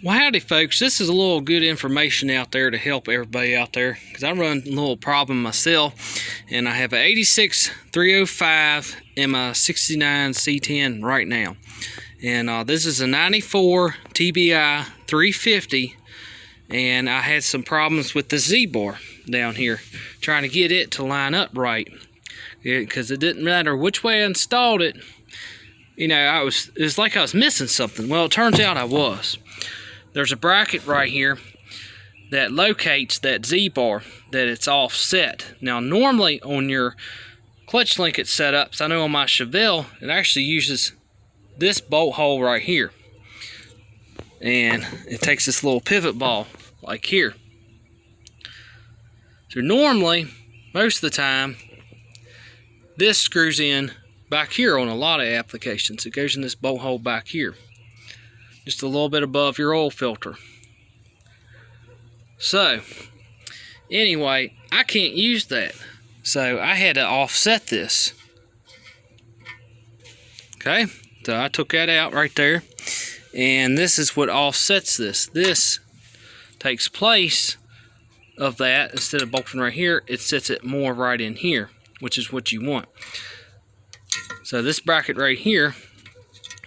Well, howdy folks, this is a little good information out there to help everybody out there, because I run a little problem myself, and I have an 86305 and my 69 C10 right now, and this is a 94 TBI 350, and I had some problems with the Z-bar down here, trying to get it to line up right, because it didn't matter which way I installed it. You know, it was like I was missing something. Well, it turns out I was. There's a bracket right here that locates that Z-bar, that it's offset. Now, normally on your clutch link it's set up, so I know on my Chevelle, it actually uses this bolt hole right here. And it takes this little pivot ball, like here. So normally, most of the time, this screws in back here on a lot of applications. It goes in this bolt hole back here, just a little bit above your oil filter. So anyway, I can't use that, so I had to offset this. Okay, so I took that out right there, and this is what offsets this. This takes place of that. Instead of bolting right here, it sets it more right in here, which is what you want. So this bracket right here,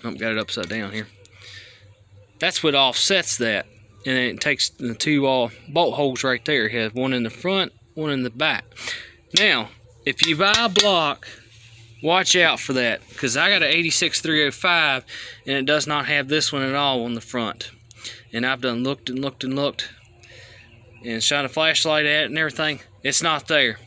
I've got it upside down here, that's what offsets that, and it takes the two bolt holes right there. It has one in the front, one in the back. Now, if you buy a block, watch out for that, because I got an 86305 and it does not have this one at all on the front. And I've done looked and looked and looked and shine a flashlight at it and everything. It's not there.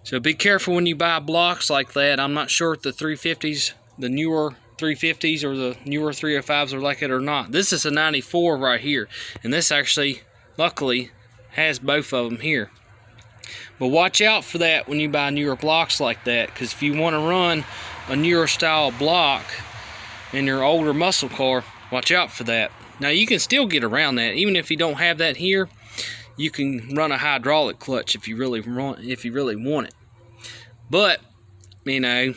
So be careful when you buy blocks like that. I'm not sure if the 350s, the newer 350s or the newer 305s are like it or not. This is a 94 right here, and this actually, luckily, has both of them here. But watch out for that when you buy newer blocks like that, because if you want to run a newer style block in your older muscle car, watch out for that. Now you can still get around that, even if you don't have that here. You can run a hydraulic clutch if you really want it. But you know,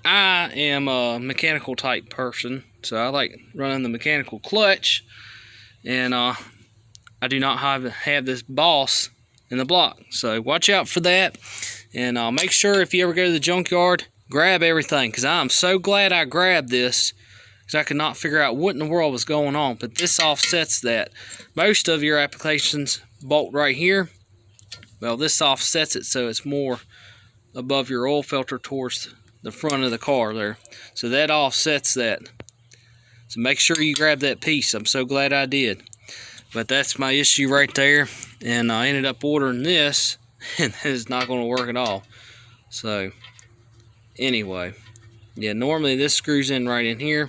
I am a mechanical type person, so I like running the mechanical clutch, and I do not have this boss in the block. So watch out for that, and make sure if you ever go to the junkyard, grab everything, because I'm so glad I grabbed this, because I could not figure out what in the world was going on. But this offsets that. Most of your applications bolt right here. Well, this offsets it, so it's more above your oil filter towards the front of the car there. So that offsets that. So make sure you grab that piece. I'm so glad I did. But that's my issue right there. And I ended up ordering this, and it's not going to work at all. So anyway, yeah, normally this screws in right in here.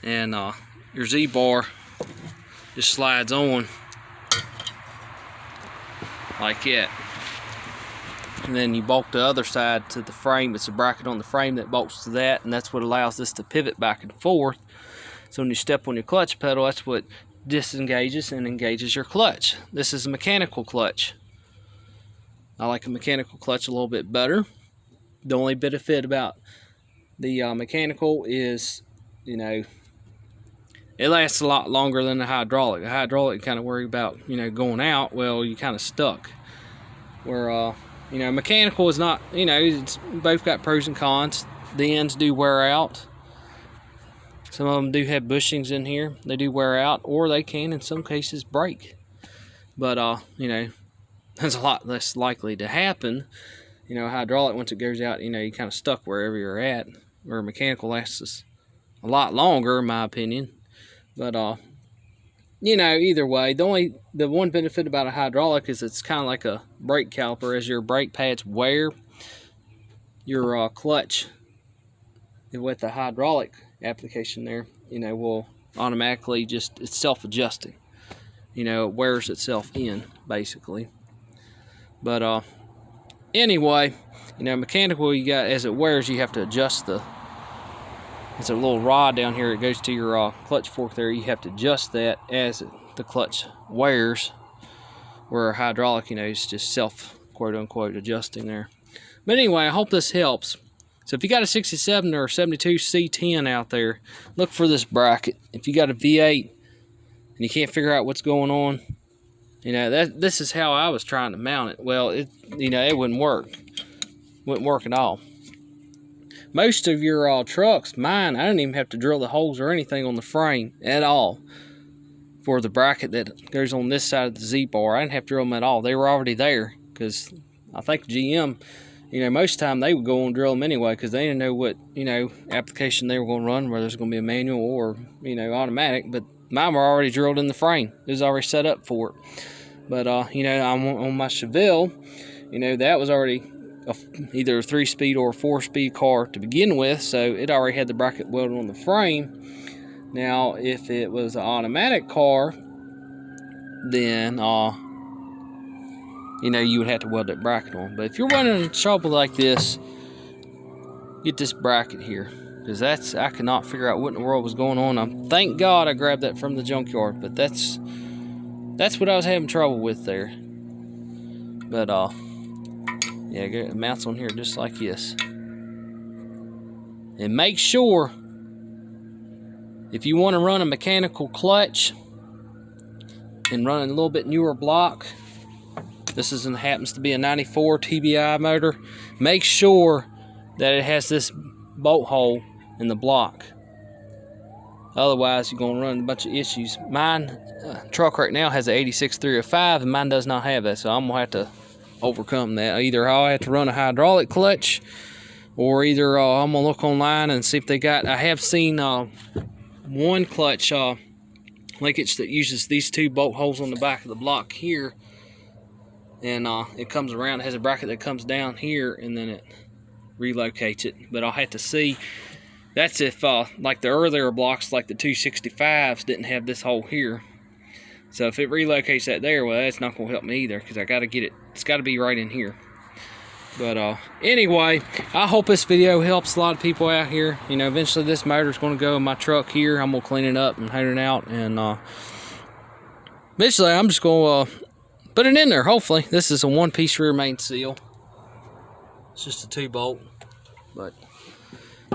And your Z-bar just slides on like that. And then you bolt the other side to the frame. It's a bracket on the frame that bolts to that, and that's what allows this to pivot back and forth. So when you step on your clutch pedal, that's what disengages and engages your clutch. This is a mechanical clutch. I like a mechanical clutch a little bit better. The only benefit about the mechanical is, you know, it lasts a lot longer than the hydraulic. The hydraulic, kind of worry about, you know, going out. Well, you kind of stuck. Where you know, mechanical is not, you know, it's both got pros and cons. The ends do wear out. Some of them do have bushings in here. They do wear out, or they can, in some cases, break. But, you know, that's a lot less likely to happen. You know, hydraulic, once it goes out, you know, you're kind of stuck wherever you're at. Where mechanical lasts a lot longer, in my opinion. But, you know, either way, the one benefit about a hydraulic is it's kind of like a brake caliper. As your brake pads wear, your clutch with the hydraulic application there, you know, will automatically just, it's self-adjusting. You know, it wears itself in, basically. But anyway, you know, mechanical, you got, as it wears, you have to adjust the, it's a little rod down here. It goes to your clutch fork there. You have to adjust that as the clutch wears. Where hydraulic, you know, is just self, quote unquote, adjusting there. But anyway, I hope this helps. So if you got a 67 or 72 C10 out there, look for this bracket. If you got a V8 and you can't figure out what's going on, you know, this is how I was trying to mount it. Well, it wouldn't work. Wouldn't work at all. Most of your trucks, mine, I didn't even have to drill the holes or anything on the frame at all for the bracket that goes on this side of the Z-bar. I didn't have to drill them at all. They were already there, because I think GM, you know, most of the time they would go and drill them anyway, because they didn't know what, you know, application they were going to run, whether it's going to be a manual or, you know, automatic. But mine were already drilled in the frame. It was already set up for it. But, you know, on my Chevelle, you know, that was already either a 3-speed or a 4-speed car to begin with, so it already had the bracket welded on the frame. Now, if it was an automatic car, then, you know, you would have to weld that bracket on. But if you're running trouble like this, get this bracket here, because I could not figure out what in the world was going on. Thank God I grabbed that from the junkyard, but that's what I was having trouble with there. But yeah, it mounts on here just like this. And make sure, if you want to run a mechanical clutch and run a little bit newer block, this happens to be a 94 TBI motor, make sure that it has this bolt hole in the block. Otherwise, you're going to run a bunch of issues. Mine truck right now has an 86-305, and mine does not have that, so I'm going to have to overcome that. Either I'll have to run a hydraulic clutch, or either I'm going to look online and see if they got... I have seen one clutch linkage that uses these 2 bolt holes on the back of the block here, and it comes around. It has a bracket that comes down here, and then it relocates it. But I'll have to see. That's if like the earlier blocks, like the 265s, didn't have this hole here. So if it relocates that there, well, that's not going to help me either, because I got to get it. It's got to be right in here. But anyway, I hope this video helps a lot of people out here. You know, eventually this motor is going to go in my truck here. I'm going to clean it up and hang it out, and eventually I'm just going to put it in there. Hopefully, this is a 1-piece rear main seal. It's just a 2-bolt, but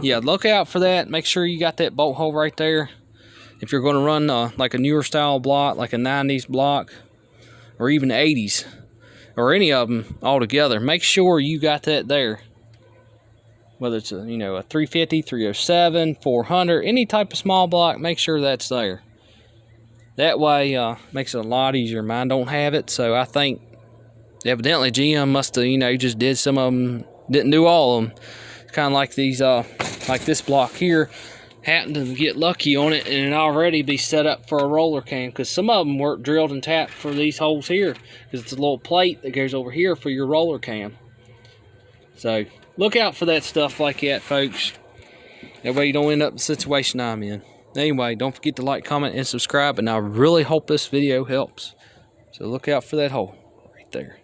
yeah, look out for that. Make sure you got that bolt hole right there. If you're going to run like a newer style block, like a 90s block, or even 80s, or any of them altogether, make sure you got that there. Whether it's a 350, 307, 400, any type of small block, make sure that's there. That way, makes it a lot easier. Mine don't have it, so I think evidently GM must have, just did some of them, didn't do all of them. It's kind of like these, like this block here. Happened to get lucky on it and already be set up for a roller cam, because some of them weren't drilled and tapped for these holes here, because it's a little plate that goes over here for your roller cam. So look out for that stuff like that, folks. That way you don't end up in the situation I'm in. Anyway, don't forget to like, comment, and subscribe, and I really hope this video helps. So look out for that hole right there.